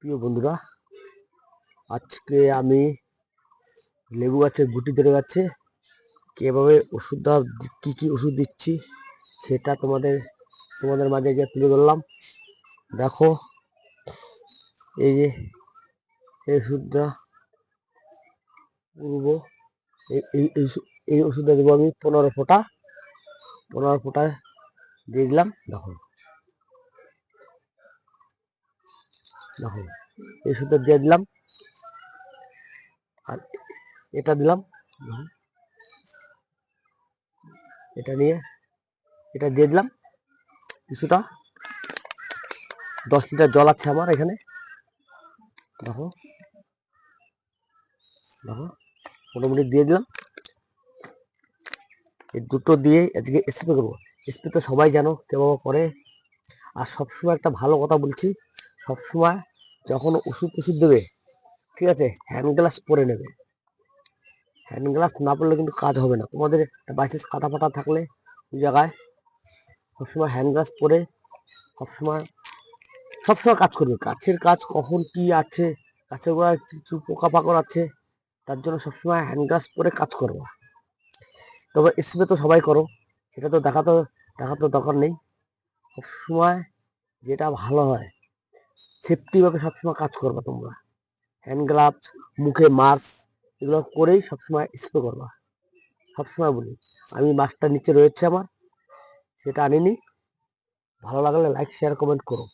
প্রিয় বন্ধুরা, আজকে আমি লেবু গাছে গুটি ধরে যাচ্ছে কিভাবে ওষুধ কি কি ওষুধ দিচ্ছি সেটা তোমাদের মাঝে গিয়ে তুলে ধরলাম। দেখো, এই যে এই ওষুধটা পূর্ব এই ওষুধটা দেবো আমি 15 ফোঁটা দিয়ে দিলাম। দেখো দেখো এই ওষুধটা দিয়ে দিলাম, আর এটা দিলাম। এটা দিয়ে দিলাম কিছুটা। 10 লিটার জল আছে আমার এখানে। দেখো দেখো মোটামুটি দিয়ে দিলাম। এই দুটো দিয়ে আজকে স্প্রে করবো। স্প্রে তো সবাই জানো কেমন করে। আর সবসময় একটা ভালো কথা বলছি, সবসময় যখন ওষুধ দেবে, ঠিক আছে, হ্যান্ড গ্লাভস পরে নেবে। হ্যান্ড গ্লাভস না পরলে কিন্তু কাজ হবে না। তোমাদের বাইচান্স কাটা ফাটা থাকলে ওই জায়গায় সবসময় হ্যান্ড গ্লাভস পরে সবসময় কাজ করবে। গাছের কাজ কখন কি আছে, গাছের গোড়ায় কিছু পোকা পাকড় আছে, তার জন্য সবসময় হ্যান্ড গ্লাভস পরে কাজ করবা। তবে স্প্রে তো সবাই করো, সেটা তো দেখাতো দরকার নেই। সবসময় যেটা ভালো হয় সেফটিভাবে সবসময় কাজ করবা তোমরা। হ্যান্ড গ্লাভস, মুখে মাস্ক, এগুলো করেই সবসময় স্প্রে করবা। সবসময় বলি, আমি মাস্কটা নিচে রয়েছে আমার, সেটা আনিনি। ভালো লাগলে লাইক শেয়ার কমেন্ট করো।